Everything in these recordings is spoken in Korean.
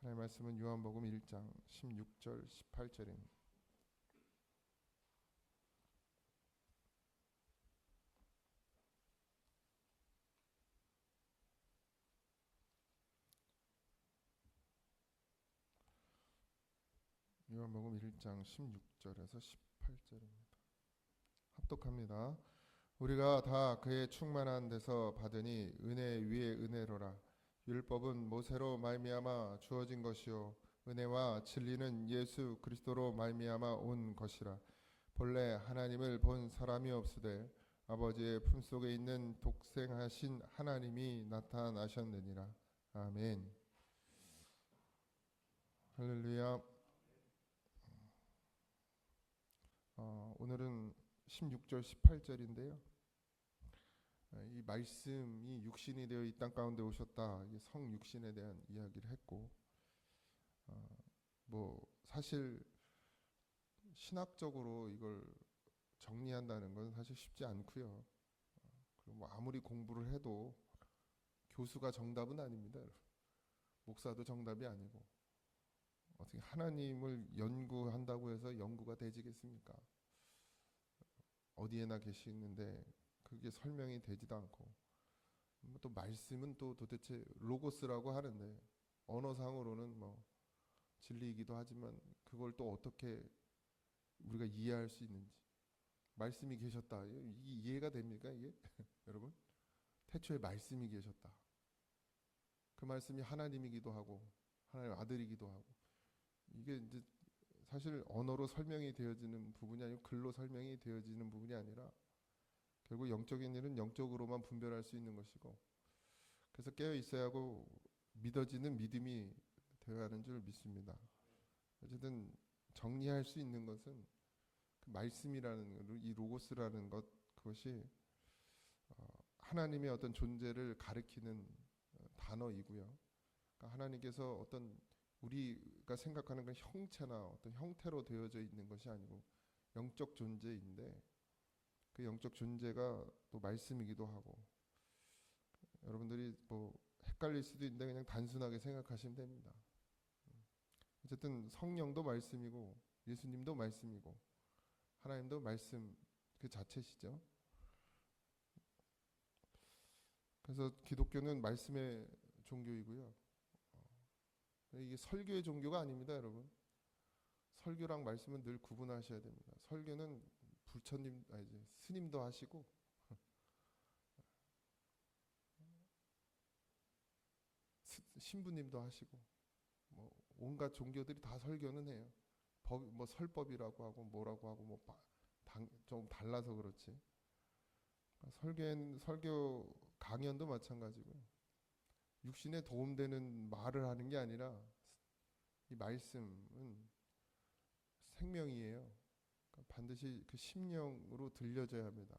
하나님의 말씀은 요한복음 1장 16절 18절입니다. 요한복음 1장 16절에서 18절입니다. 합독합니다. 우리가 다 그의 충만한 데서 받으니 은혜 위에 은혜로라. 율법은 모세로 말미암아 주어진 것이요 은혜와 진리는 예수 그리스도로 말미암아 온 것이라. 본래 하나님을 본 사람이 없으되 아버지의 품속에 있는 독생하신 하나님이 나타나셨느니라. 아멘. 할렐루야. 오늘은 16절 18절인데요. 이 말씀이 육신이 되어 이 땅 가운데 오셨다. 이게 성육신에 대한 이야기를 했고, 사실 신학적으로 이걸 정리한다는 건 사실 쉽지 않고요. 그리고 아무리 공부를 해도 교수가 정답은 아닙니다. 목사도 정답이 아니고 어떻게 하나님을 연구한다고 해서 연구가 되지겠습니까? 어디에나 계시는데 그게 설명이 되지도 않고, 또 말씀은 또 도대체 로고스라고 하는데 언어상으로는 진리이기도 하지만 그걸 또 어떻게 우리가 이해할 수 있는지, 말씀이 계셨다, 이해가 됩니까 이게? 여러분, 태초에 말씀이 계셨다. 그 말씀이 하나님이기도 하고 하나님 아들이기도 하고, 이게 이제 사실 언어로 설명이 되어지는 부분이 아니고 글로 설명이 되어지는 부분이 아니라 결국 영적인 일은 영적으로만 분별할 수 있는 것이고, 그래서 깨어 있어야 하고 믿어지는 믿음이 되어야 하는 줄 믿습니다. 어쨌든 정리할 수 있는 것은 그 말씀이라는 이 로고스라는 것, 그것이 하나님의 어떤 존재를 가리키는 단어이고요. 그러니까 하나님께서 어떤 우리가 생각하는 건 형체나 어떤 형태로 되어져 있는 것이 아니고 영적 존재인데, 그 영적 존재가 또 말씀이기도 하고, 여러분들이 헷갈릴 수도 있는데 그냥 단순하게 생각하시면 됩니다. 어쨌든 성령도 말씀이고 예수님도 말씀이고 하나님도 말씀 그 자체시죠. 그래서 기독교는 말씀의 종교이고요. 이게 설교의 종교가 아닙니다, 여러분. 설교랑 말씀은 늘 구분하셔야 됩니다. 설교는 부처님, 스님도 하시고 신부님도 하시고 온갖 종교들이 다 설교는 해요. 설법이라고 하고 뭐라고 하고 좀 달라서 그렇지. 설교 강연도 마찬가지고요. 육신에 도움되는 말을 하는 게 아니라 이 말씀은 생명이에요. 그러니까 반드시 그 심령으로 들려져야 합니다.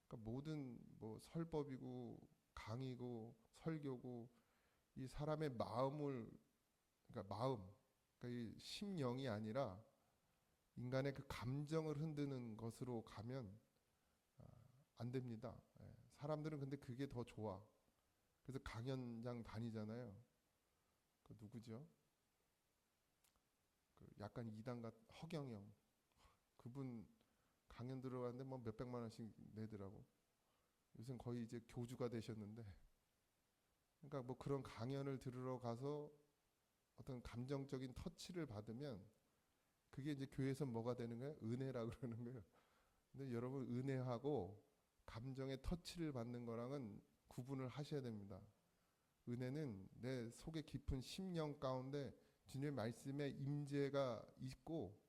그러니까 모든 설법이고 강의고 설교고 이 사람의 마음을, 그러니까 그러니까 이 심령이 아니라 인간의 그 감정을 흔드는 것으로 가면 안 됩니다. 사람들은 근데 그게 더 좋아. 그래서 강연장 다니잖아요. 그 누구죠? 그 약간 이단가 허경영, 그분 강연 들어갔는데 몇백만 원씩 내더라고. 요새는 거의 이제 교주가 되셨는데, 그러니까 그런 강연을 들으러 가서 어떤 감정적인 터치를 받으면 그게 이제 교회에서 뭐가 되는 거예요? 은혜라 그러는 거예요. 근데 여러분, 은혜하고 감정의 터치를 받는 거랑은 구분을 하셔야 됩니다. 은혜는 내 속에 깊은 심령 가운데 주님의 말씀의 임재가 있고,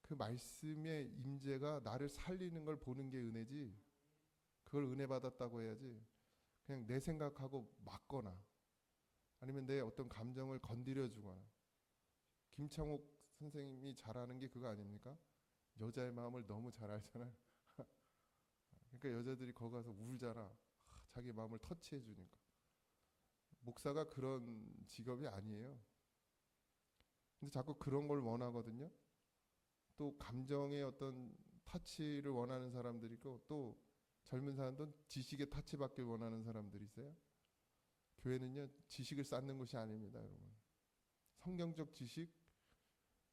그 말씀의 임재가 나를 살리는 걸 보는 게 은혜지, 그걸 은혜 받았다고 해야지 그냥 내 생각하고 막거나 아니면 내 어떤 감정을 건드려 주거나. 김창옥 선생님이 잘하는 게 그거 아닙니까? 여자의 마음을 너무 잘 알잖아요. 그러니까 여자들이 거기 가서 울잖아. 자기 마음을 터치해 주니까. 목사가 그런 직업이 아니에요. 근데 자꾸 그런 걸 원하거든요. 또 감정의 어떤 터치를 원하는 사람들이 있고, 또 젊은 사람들은 지식의 터치받길 원하는 사람들이 있어요. 교회는요, 지식을 쌓는 곳이 아닙니다, 여러분. 성경적 지식,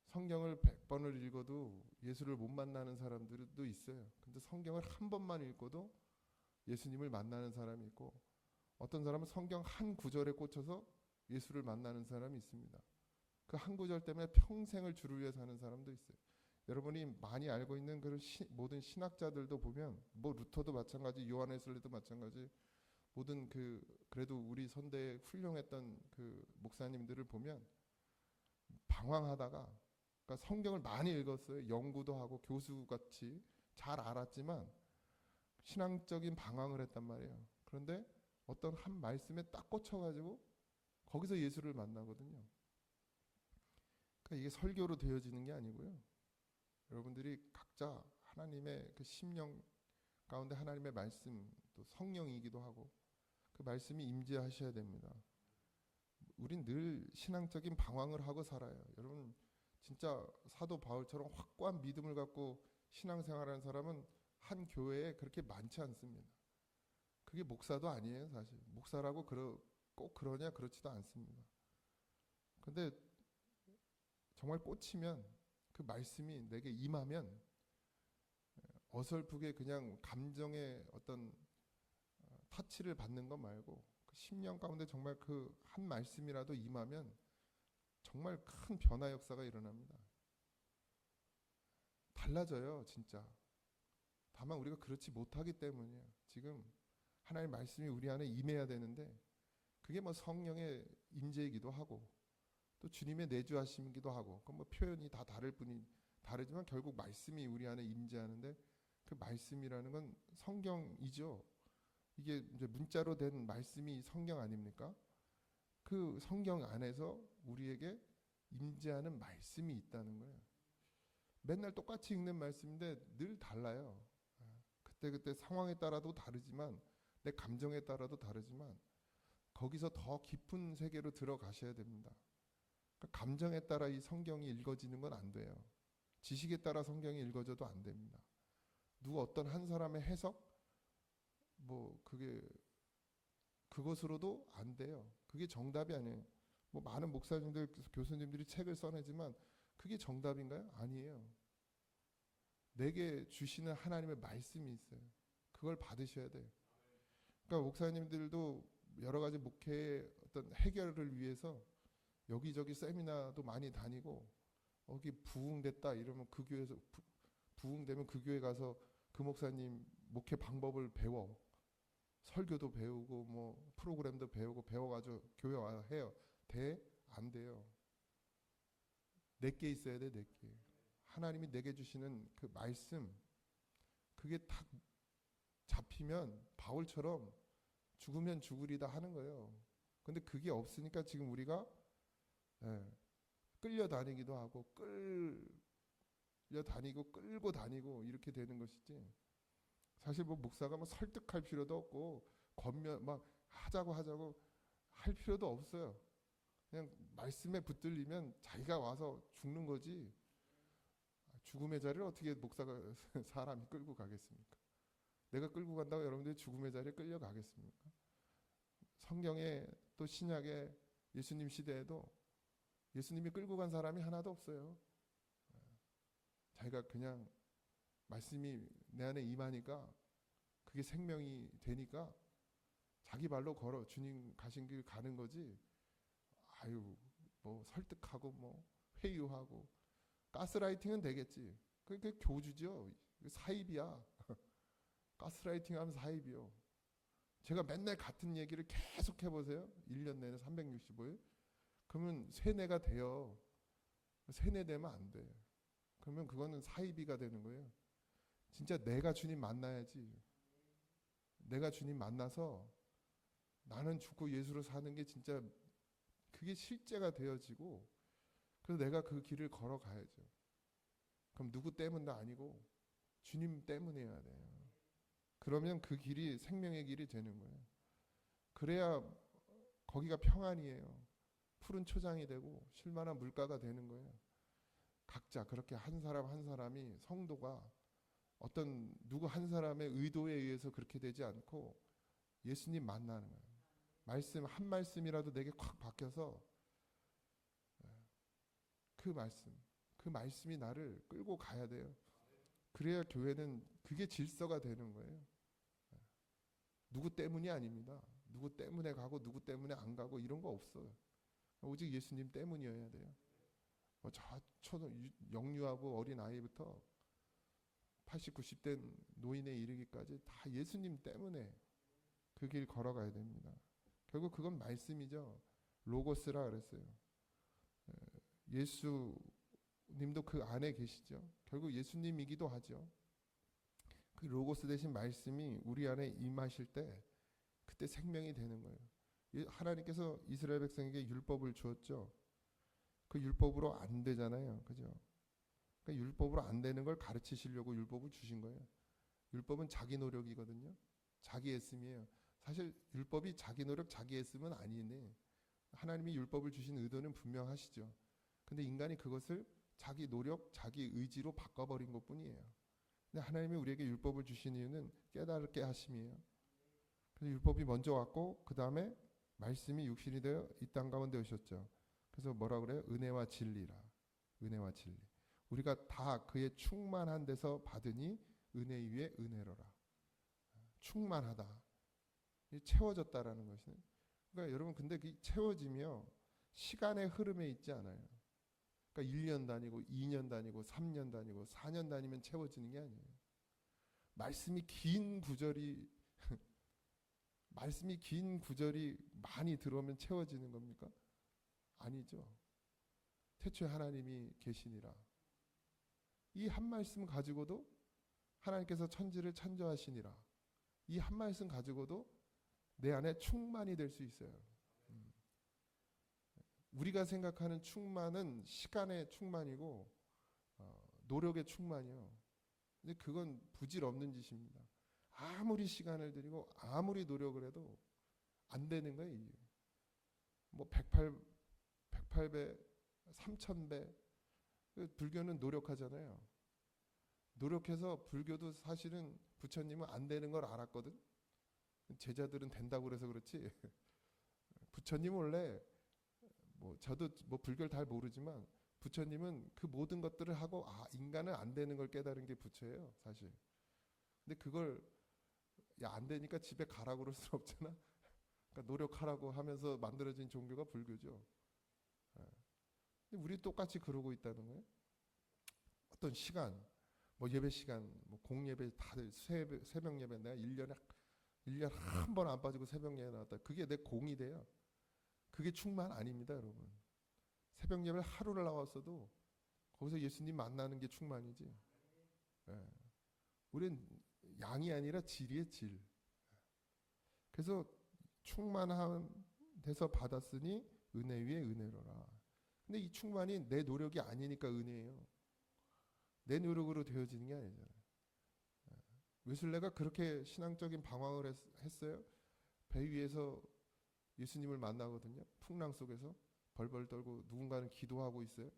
성경을 100번을 읽어도 예수를 못 만나는 사람들도 있어요. 근데 성경을 한 번만 읽어도 예수님을 만나는 사람이 있고, 어떤 사람은 성경 한 구절에 꽂혀서 예수를 만나는 사람이 있습니다. 그 한 구절 때문에 평생을 주를 위해 사는 사람도 있어요. 여러분이 많이 알고 있는 그런 모든 신학자들도 보면, 뭐 루터도 마찬가지, 요한 웨슬리도 마찬가지, 모든 그래도 우리 선대에 훌륭했던 그 목사님들을 보면 방황하다가, 그러니까 성경을 많이 읽었어요. 연구도 하고 교수같이 잘 알았지만 신앙적인 방황을 했단 말이에요. 그런데 어떤 한 말씀에 딱 꽂혀가지고 거기서 예수를 만나거든요. 그러니까 이게 설교로 되어지는 게 아니고요. 여러분들이 각자 하나님의 그 심령 가운데 하나님의 말씀, 또 성령이기도 하고 그 말씀이 임재하셔야 됩니다. 우린 늘 신앙적인 방황을 하고 살아요. 여러분 진짜 사도 바울처럼 확고한 믿음을 갖고 신앙생활하는 사람은 한 교회에 그렇게 많지 않습니다. 그게 목사도 아니에요. 사실 목사라고 꼭 그러냐, 그렇지도 않습니다. 근데 정말 꽂히면, 그 말씀이 내게 임하면 어설프게 그냥 감정의 어떤 타치를 받는 것 말고 그 심령 가운데 정말 그 한 말씀이라도 임하면 정말 큰 변화 역사가 일어납니다. 달라져요, 진짜. 다만 우리가 그렇지 못하기 때문이에요. 지금 하나님의 말씀이 우리 안에 임해야 되는데, 그게 뭐 성령의 임재이기도 하고 또 주님의 내주하심이기도 하고, 그 뭐 표현이 다 다르지만 결국 말씀이 우리 안에 임재하는데, 그 말씀이라는 건 성경이죠. 이게 이제 문자로 된 말씀이 성경 아닙니까? 그 성경 안에서 우리에게 임재하는 말씀이 있다는 거예요. 맨날 똑같이 읽는 말씀인데 늘 달라요. 그때 상황에 따라도 다르지만, 내 감정에 따라도 다르지만, 거기서 더 깊은 세계로 들어가셔야 됩니다. 그러니까 감정에 따라 이 성경이 읽어지는 건 안 돼요. 지식에 따라 성경이 읽어져도 안 됩니다. 어떤 한 사람의 해석, 뭐 그것으로도 안 돼요. 그게 정답이 아니에요. 뭐 많은 목사님들, 교수님들이 책을 써내지만 그게 정답인가요? 아니에요. 내게 주시는 하나님의 말씀이 있어요. 그걸 받으셔야 돼요. 그러니까 목사님들도 여러 가지 목회의 어떤 해결을 위해서 여기저기 세미나도 많이 다니고, 거기 부흥됐다 이러면 그 교회에서 부흥되면 그 교회 가서 그 목사님 목회 방법을 배워, 설교도 배우고 뭐 프로그램도 배워가지고 교회 와서 해요. 돼? 안 돼요. 내게 있어야 돼. 내게 하나님이 내게 주시는 그 말씀, 그게 딱 잡히면 바울처럼 죽으면 죽으리다 하는 거예요. 근데 그게 없으니까 지금 우리가 끌려다니기도 하고 끌고 다니고 이렇게 되는 것이지, 사실 뭐 목사가 뭐 설득할 필요도 없고 막 하자고 할 필요도 없어요. 그냥 말씀에 붙들리면 자기가 와서 죽는 거지, 죽음의 자리를 어떻게 목사가 사람이 끌고 가겠습니까? 내가 끌고 간다고 여러분들이 죽음의 자리에 끌려가겠습니까? 성경에 또 신약에 예수님 시대에도 예수님이 끌고 간 사람이 하나도 없어요. 자기가 그냥 말씀이 내 안에 임하니까 그게 생명이 되니까 자기 발로 걸어 주님 가신 길 가는 거지, 뭐 설득하고 뭐 회유하고 가스라이팅은 되겠지. 그게 교주죠. 사입이야. 가스라이팅 하면 사입이요. 제가 맨날 같은 얘기를 계속 해보세요. 1년 내내 365일. 그러면 세뇌가 돼요. 세뇌되면 안 돼. 그러면 그거는 사이비가 되는 거예요. 진짜 내가 주님 만나야지. 내가 주님 만나서 나는 죽고 예수로 사는 게 진짜 그게 실제가 되어지고, 그래서 내가 그 길을 걸어가야죠. 그럼 누구 때문도 아니고 주님 때문이어야 돼요. 그러면 그 길이 생명의 길이 되는 거예요. 그래야 거기가 평안이에요. 푸른 초장이 되고 쉴만한 물가가 되는 거예요. 각자 그렇게 한 사람 한 사람이, 성도가 어떤 누구 한 사람의 의도에 의해서 그렇게 되지 않고 예수님 만나는 거예요. 말씀 한 말씀이라도 내게 콱 박혀서 그 말씀이 나를 끌고 가야 돼요. 그래야 교회는 그게 질서가 되는 거예요. 누구 때문이 아닙니다. 누구 때문에 가고 누구 때문에 안 가고 이런 거 없어요. 오직 예수님 때문이어야 돼요. 영유아부 어린 아이부터 80, 90대 노인에 이르기까지 다 예수님 때문에 그 길 걸어가야 됩니다. 결국 그건 말씀이죠. 로고스라 그랬어요. 예수님도 그 안에 계시죠. 결국 예수님이기도 하죠. 그 로고스 대신 말씀이 우리 안에 임하실 때 그때 생명이 되는 거예요. 하나님께서 이스라엘 백성에게 율법을 주었죠. 그 율법으로 안 되잖아요. 그죠? 그러니까 율법으로 안 되는 걸 가르치시려고 율법을 주신 거예요. 율법은 자기 노력이거든요. 자기 애씀이에요. 사실 율법이 자기 노력, 자기 애씀은 아니네. 하나님이 율법을 주신 의도는 분명하시죠. 근데 인간이 그것을 자기 노력, 자기 의지로 바꿔버린 것뿐이에요. 근데 하나님이 우리에게 율법을 주신 이유는 깨달게 하심이에요. 그래서 율법이 먼저 왔고 그 다음에 말씀이 육신이 되어 이 땅 가운데 오셨죠. 그래서 뭐라 그래요? 은혜와 진리라. 은혜와 진리. 우리가 다 그의 충만한 데서 받으니 은혜 위에 은혜로라. 충만하다. 채워졌다라는 것이네. 그러니까 여러분 근데 그 채워지며 시간의 흐름에 있지 않아요. 그러니까 1년 다니고 2년 다니고 3년 다니고 4년 다니면 채워지는 게 아니에요. 말씀이 긴 구절이 많이 들어오면 채워지는 겁니까? 아니죠. 태초에 하나님이 계시니라. 이 한 말씀 가지고도 하나님께서 천지를 창조하시니라. 이 한 말씀 가지고도 내 안에 충만이 될 수 있어요. 우리가 생각하는 충만은 시간의 충만이고 노력의 충만이요. 근데 그건 부질없는 짓입니다. 아무리 시간을 들이고 아무리 노력을 해도 안 되는 거예요. 뭐 108배, 3000배. 불교는 노력하잖아요. 노력해서 불교도 사실은 부처님은 안 되는 걸 알았거든. 제자들은 된다고 그래서 그렇지. 부처님 원래 저도 불교를 잘 모르지만 부처님은 그 모든 것들을 하고 인간은 안 되는 걸 깨달은 게 부처예요, 사실. 근데 그걸 안 되니까 집에 가라고 그럴 수 없잖아. 그러니까 노력하라고 하면서 만들어진 종교가 불교죠. 근데 우리 똑같이 그러고 있다는 거예요. 어떤 시간, 예배 시간, 공예배 다들 새벽 예배 내가 1년 한 번 안 빠지고 새벽 예배 나왔다. 그게 내 공이 돼요. 그게 충만 아닙니다, 여러분. 새벽 예배를 하루를 나왔어도 거기서 예수님 만나는 게 충만이지. 예. 우린 양이 아니라 질이에요, 질. 그래서 충만한 데서 받았으니 은혜 위에 은혜로라. 근데 이 충만이 내 노력이 아니니까 은혜예요. 내 노력으로 되어지는 게 아니잖아요. 웨슬레가 그렇게 신앙적인 방황을 했어요. 배 위에서 예수님을 만나거든요. 풍랑 속에서 벌벌 떨고 누군가는 기도하고 있어요.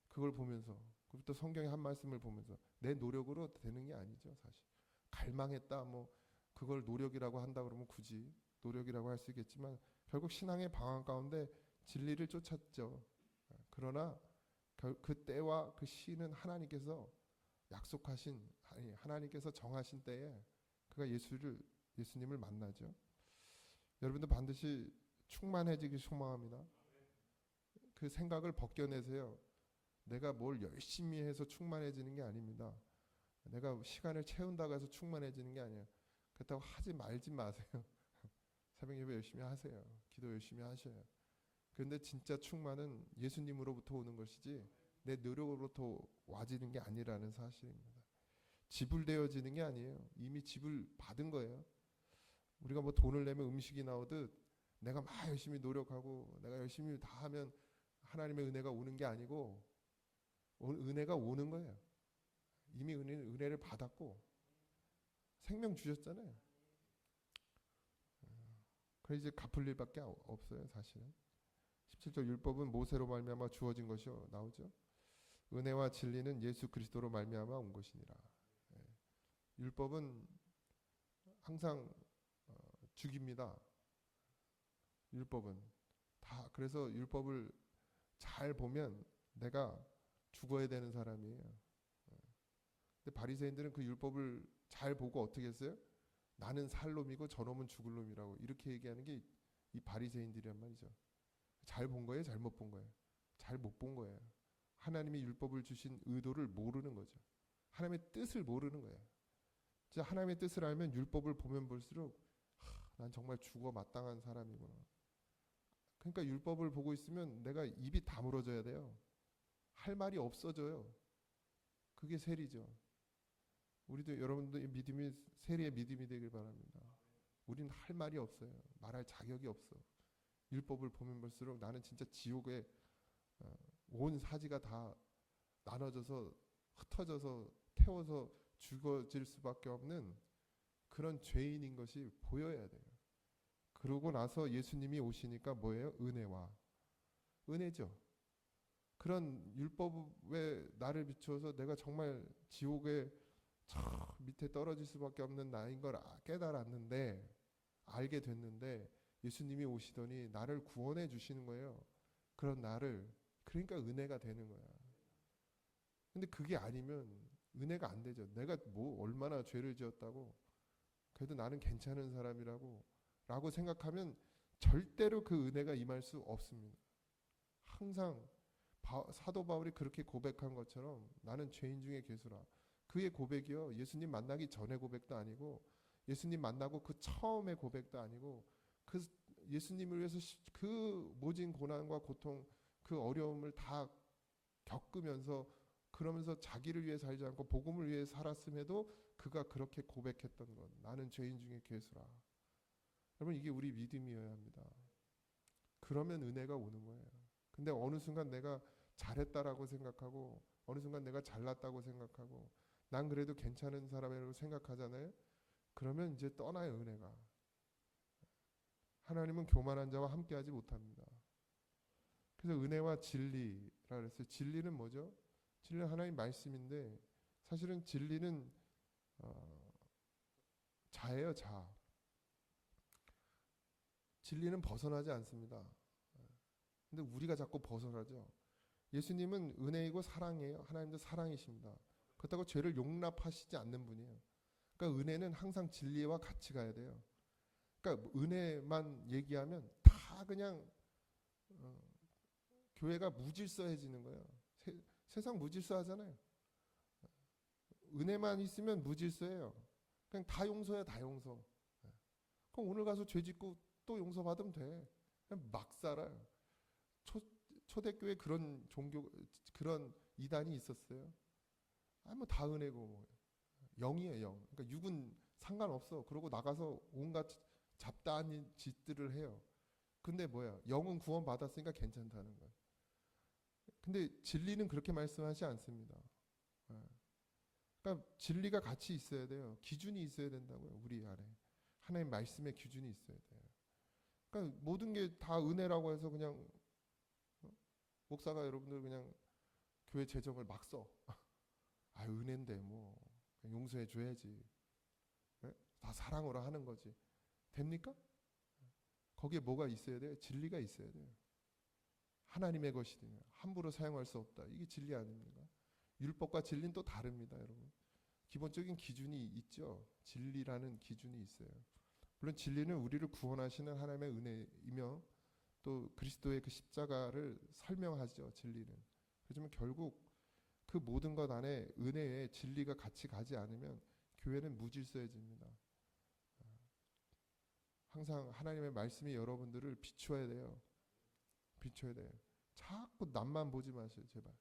그걸 보면서 그부터 성경의 한 말씀을 보면서 내 노력으로 되는 게 아니죠, 사실. 갈망했다 그걸 노력이라고 한다 그러면 굳이 노력이라고 할 수 있겠지만 결국 신앙의 방황 가운데 진리를 쫓았죠. 그러나 그 때와 그 시는 하나님께서 약속하신 하나님께서 정하신 때에 그가 예수님을 만나죠. 여러분도 반드시 충만해지기 소망합니다. 그 생각을 벗겨내세요. 내가 뭘 열심히 해서 충만해지는 게 아닙니다. 내가 시간을 채운다고 해서 충만해지는 게 아니에요. 그렇다고 하지 말지 마세요. 새벽 예배 열심히 하세요. 기도 열심히 하셔요. 그런데 진짜 충만은 예수님으로부터 오는 것이지 내 노력으로부터 와지는 게 아니라는 사실입니다. 지불되어지는 게 아니에요. 이미 지불 받은 거예요. 우리가 돈을 내면 음식이 나오듯 내가 막 열심히 노력하고 내가 열심히 다 하면 하나님의 은혜가 오는 게 아니고 은혜가 오는 거예요. 이미 은혜를 받았고 생명 주셨잖아요. 그래서 이제 갚을 일밖에 없어요, 사실은. 17절 율법은 모세로 말미암아 주어진 것이 나오죠. 은혜와 진리는 예수 그리스도로 말미암아 온 것이니라. 율법은 항상 죽입니다. 율법은 다. 그래서 율법을 잘 보면 내가 죽어야 되는 사람이에요. 근데 바리새인들은 그 율법을 잘 보고 어떻게 했어요? 나는 살 놈이고 저놈은 죽을 놈이라고 이렇게 얘기하는 게 이 바리새인들이란 말이죠. 잘 본 거예요? 잘못 본 거예요? 잘 못 본 거예요. 하나님이 율법을 주신 의도를 모르는 거죠. 하나님의 뜻을 모르는 거예요. 진짜 하나님의 뜻을 알면 율법을 보면 볼수록 난 정말 죽어 마땅한 사람이구나. 그러니까 율법을 보고 있으면 내가 입이 다물어져야 돼요. 할 말이 없어져요. 그게 세리죠. 우리도 여러분들 믿음이 세리의 믿음이 되길 바랍니다. 우리는 할 말이 없어요. 말할 자격이 없어. 율법을 보면 볼수록 나는 진짜 지옥에 온 사지가 다 나눠져서 흩어져서 태워서 죽어질 수밖에 없는 그런 죄인인 것이 보여야 돼요. 그러고 나서 예수님이 오시니까 뭐예요? 은혜죠. 그런 율법에 나를 비추어서 내가 정말 지옥에 저 밑에 떨어질 수밖에 없는 나인 걸 깨달았는데, 알게 됐는데 예수님이 오시더니 나를 구원해 주시는 거예요. 그런 나를. 그러니까 은혜가 되는 거야. 근데 그게 아니면 은혜가 안 되죠. 내가 뭐 얼마나 죄를 지었다고, 그래도 나는 괜찮은 사람이라고 라고 생각하면 절대로 그 은혜가 임할 수 없습니다. 항상 사도 바울이 그렇게 고백한 것처럼 나는 죄인 중에 괴수라. 그의 고백이요, 예수님 만나기 전의 고백도 아니고 예수님 만나고 그 처음의 고백도 아니고, 그 예수님을 위해서 그 모진 고난과 고통, 그 어려움을 다 겪으면서, 그러면서 자기를 위해 살지 않고 복음을 위해 살았음에도 그가 그렇게 고백했던 것, 나는 죄인 중에 괴수라. 여러분, 이게 우리 믿음이어야 합니다. 그러면 은혜가 오는 거예요. 근데 어느 순간 내가 잘했다라고 생각하고, 어느 순간 내가 잘났다고 생각하고, 난 그래도 괜찮은 사람이라고 생각하잖아요. 그러면 이제 떠나요, 은혜가. 하나님은 교만한 자와 함께하지 못합니다. 그래서 은혜와 진리라 그랬어요. 진리는 뭐죠? 진리는 하나님 말씀인데, 사실은 진리는 자예요, 자. 진리는 벗어나지 않습니다. 근데 우리가 자꾸 벗어나죠. 예수님은 은혜이고 사랑이에요. 하나님도 사랑이십니다. 그렇다고 죄를 용납하시지 않는 분이에요. 그러니까 은혜는 항상 진리와 같이 가야 돼요. 그러니까 은혜만 얘기하면 다 그냥 교회가 무질서해지는 거예요. 세상 무질서하잖아요. 은혜만 있으면 무질서해요. 그냥 다 용서야, 다 용서. 그럼 오늘 가서 죄 짓고 또 용서받으면 돼. 그냥 막 살아요. 초대교회 그런 종교, 그런 이단이 있었어요. 뭐 다 은혜고, 뭐 영이에요, 영. 그러니까 육은 상관없어. 그러고 나가서 온갖 잡다한 짓들을 해요. 근데 뭐야? 영은 구원 받았으니까 괜찮다는 거예요. 근데 진리는 그렇게 말씀하지 않습니다. 그러니까 진리가 같이 있어야 돼요. 기준이 있어야 된다고요. 우리 안에 하나님 말씀의 기준이 있어야 돼요. 그러니까 모든 게 다 은혜라고 해서 그냥 목사가 여러분들 그냥 교회 재정을 막 써. 아, 은혜인데 뭐 용서해 줘야지. 네? 다 사랑으로 하는 거지. 됩니까? 거기에 뭐가 있어야 돼요? 진리가 있어야 돼요. 하나님의 것이니 함부로 사용할 수 없다. 이게 진리 아닙니까? 율법과 진리는 또 다릅니다, 여러분. 기본적인 기준이 있죠. 진리라는 기준이 있어요. 물론 진리는 우리를 구원하시는 하나님의 은혜이며 또 그리스도의 그 십자가를 설명하죠, 진리는. 그렇지만 결국 그 모든 것 안에 은혜의 진리가 같이 가지 않으면 교회는 무질서해집니다. 항상 하나님의 말씀이 여러분들을 비추어야 돼요. 비춰야 돼요. 자꾸 남만 보지 마세요, 제발.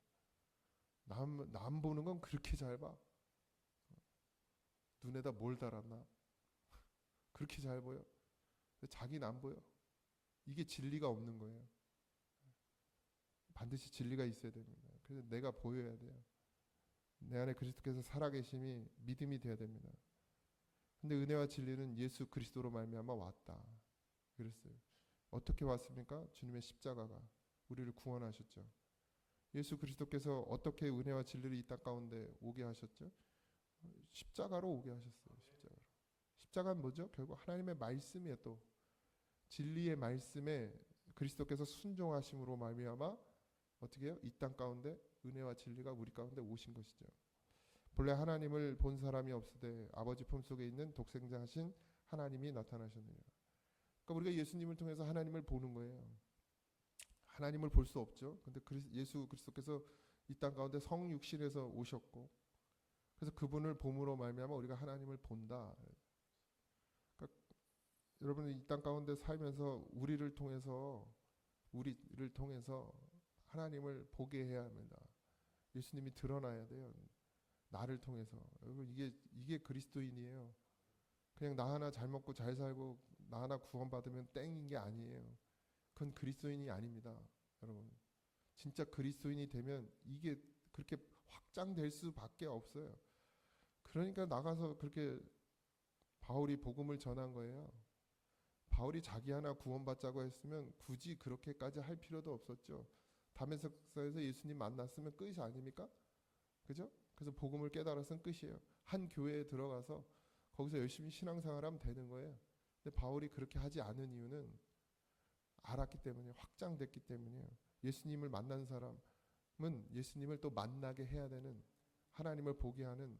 남 보는 건 그렇게 잘 봐. 눈에다 뭘 달았나? 그렇게 잘 보여. 자기는 안 보여. 이게 진리가 없는 거예요. 반드시 진리가 있어야 됩니다. 그래서 내가 보여야 돼요. 내 안에 그리스도께서 살아계심이 믿음이 돼야 됩니다. 근데 은혜와 진리는 예수 그리스도로 말미암아 왔다. 그랬어요. 어떻게 왔습니까? 주님의 십자가가 우리를 구원하셨죠. 예수 그리스도께서 어떻게 은혜와 진리를 이 땅 가운데 오게 하셨죠? 십자가로 오게 하셨어요. 십자가로. 십자가는 뭐죠? 결국 하나님의 말씀이에요. 또 진리의 말씀에 그리스도께서 순종하심으로 말미암아 어떻게 해요? 이 땅 가운데 은혜와 진리가 우리 가운데 오신 것이죠. 본래 하나님을 본 사람이 없으되 아버지 품속에 있는 독생자 하신 하나님이 나타나셨느니라. 그러니까 우리가 예수님을 통해서 하나님을 보는 거예요. 하나님을 볼 수 없죠. 근데 예수 그리스도께서 이 땅 가운데 성육신에서 오셨고, 그래서 그분을 봄으로 말미암아 우리가 하나님을 본다. 그러니까 여러분 이 땅 가운데 살면서 우리를 통해서 하나님을 보게 해야 합니다. 예수님이 드러나야 돼요. 나를 통해서. 여러분 이게 그리스도인이에요. 그냥 나 하나 잘 먹고 잘 살고 나 하나 구원받으면 땡인 게 아니에요. 그건 그리스도인이 아닙니다. 여러분 진짜 그리스도인이 되면 이게 그렇게 확장될 수밖에 없어요. 그러니까 나가서 그렇게 바울이 복음을 전한 거예요. 바울이 자기 하나 구원받자고 했으면 굳이 그렇게까지 할 필요도 없었죠. 다메섹에서 예수님 만났으면 끝이 아닙니까? 그죠? 그래서 복음을 깨달았으면 끝이에요. 한 교회에 들어가서 거기서 열심히 신앙생활하면 되는 거예요. 근데 바울이 그렇게 하지 않은 이유는 알았기 때문에, 확장됐기 때문이에요. 예수님을 만난 사람은 예수님을 또 만나게 해야 되는, 하나님을 보게 하는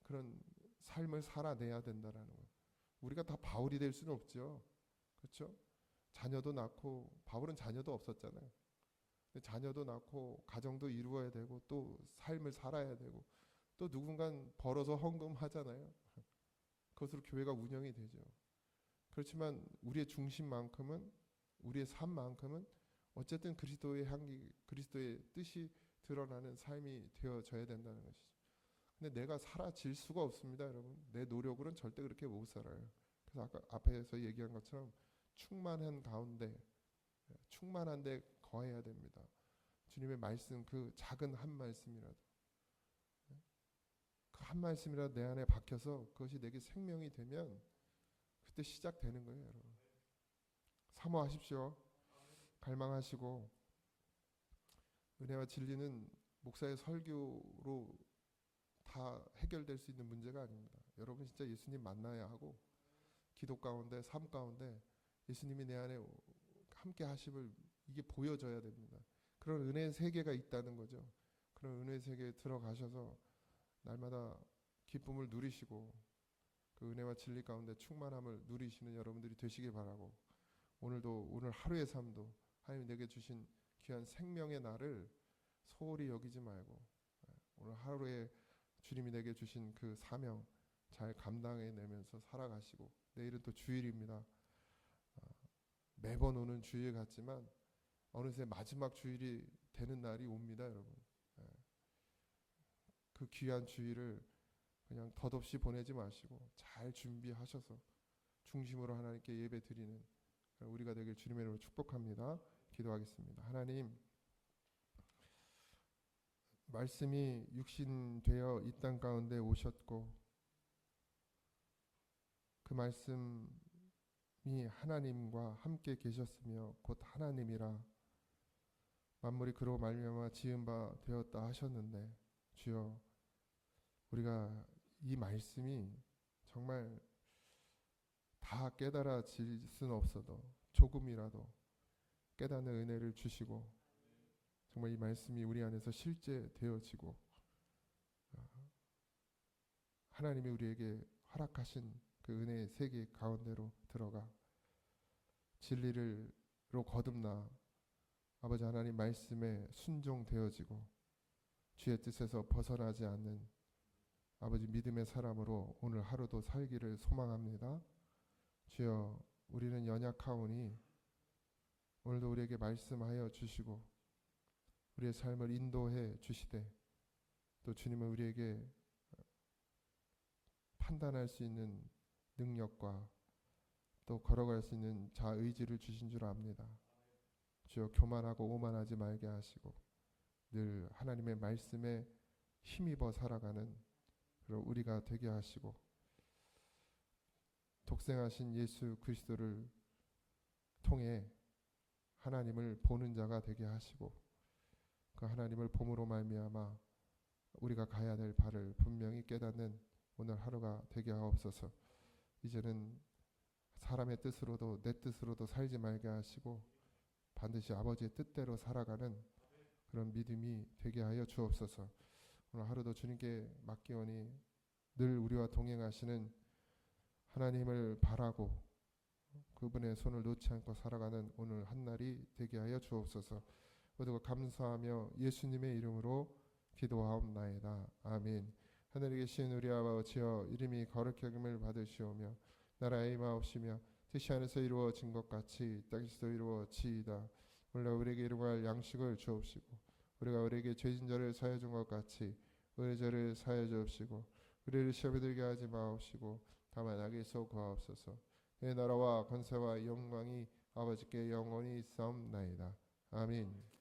그런 삶을 살아내야 된다라는 거예요. 우리가 다 바울이 될 수는 없죠. 그렇죠? 자녀도 낳고, 바울은 자녀도 없었잖아요. 자녀도 낳고 가정도 이루어야 되고 또 삶을 살아야 되고 또 누군간 벌어서 헌금하잖아요. 그것으로 교회가 운영이 되죠. 그렇지만 우리의 중심만큼은, 우리의 삶만큼은 어쨌든 그리스도의 향기, 그리스도의 뜻이 드러나는 삶이 되어져야 된다는 것이죠. 근데 내가 사라질 수가 없습니다, 여러분. 내 노력으로는 절대 그렇게 못 살아요. 그래서 아까 앞에서 얘기한 것처럼 충만한 가운데, 충만한 데 거해야 됩니다. 주님의 말씀, 그 작은 한 말씀이라도, 그 한 말씀이라도 내 안에 박혀서 그것이 내게 생명이 되면 그때 시작되는 거예요, 여러분. 사모하십시오. 갈망하시고, 은혜와 진리는 목사의 설교로 다 해결될 수 있는 문제가 아닙니다. 여러분 진짜 예수님 만나야 하고, 기도 가운데, 삶 가운데 예수님이 내 안에 함께 하심을 이게 보여져야 됩니다. 그런 은혜의 세계가 있다는 거죠. 그런 은혜의 세계에 들어가셔서 날마다 기쁨을 누리시고 그 은혜와 진리 가운데 충만함을 누리시는 여러분들이 되시길 바라고, 오늘 하루의 삶도 하나님 내게 주신 귀한 생명의 날을 소홀히 여기지 말고 오늘 하루에 주님이 내게 주신 그 사명 잘 감당해내면서 살아가시고, 내일은 또 주일입니다. 매번 오는 주일 같지만 어느새 마지막 주일이 되는 날이 옵니다, 여러분. 그 귀한 주일을 그냥 덧없이 보내지 마시고 잘 준비하셔서 중심으로 하나님께 예배 드리는 우리가 되길 주님의 이름으로 축복합니다. 기도하겠습니다. 하나님, 말씀이 육신되어 이 땅 가운데 오셨고 그 말씀이 하나님과 함께 계셨으며 곧 하나님이라 만물이 그로 말미암아 지은 바 되었다 하셨는데, 주여, 우리가 이 말씀이 정말 다 깨달아질 수는 없어도 조금이라도 깨닫는 은혜를 주시고 정말 이 말씀이 우리 안에서 실제 되어지고 하나님이 우리에게 허락하신 그 은혜의 세계 가운데로 들어가 진리로 거듭나 아버지 하나님 말씀에 순종되어지고 주의 뜻에서 벗어나지 않는 아버지 믿음의 사람으로 오늘 하루도 살기를 소망합니다. 주여, 우리는 연약하오니 오늘도 우리에게 말씀하여 주시고 우리의 삶을 인도해 주시되, 또 주님은 우리에게 판단할 수 있는 능력과 또 걸어갈 수 있는 자의지를 주신 줄 압니다. 주여, 교만하고 오만하지 말게 하시고 늘 하나님의 말씀에 힘입어 살아가는 그런 우리가 되게 하시고, 독생하신 예수 그리스도를 통해 하나님을 보는 자가 되게 하시고 그 하나님을 봄으로 말미암아 우리가 가야 될 바를 분명히 깨닫는 오늘 하루가 되게 하옵소서. 이제는 사람의 뜻으로도 내 뜻으로도 살지 말게 하시고 반드시 아버지의 뜻대로 살아가는 그런 믿음이 되게 하여 주옵소서. 오늘 하루도 주님께 맡기오니 늘 우리와 동행하시는 하나님을 바라고 그분의 손을 놓지 않고 살아가는 오늘 한날이 되게 하여 주옵소서. 모두가 감사하며 예수님의 이름으로 기도하옵나이다. 아멘. 하늘에 계신 우리 아버지여, 이름이 거룩히 여김을 받으시오며 나라의 임하옵시며 뜻이 하늘에서 이루어진 것 같이 땅에서도 이루어지이다. 오늘 우리에게 일용할 양식을 주옵시고 우리가 우리에게 죄진 자를 사하여 준 것 같이 우리 죄를 사하여 주옵시고 우리를 시험에 들게 하지 마옵시고 다만 악에서 구하옵소서. 내 나라와 권세와 영광이 아버지께 영원히 있사옵나이다. 아멘.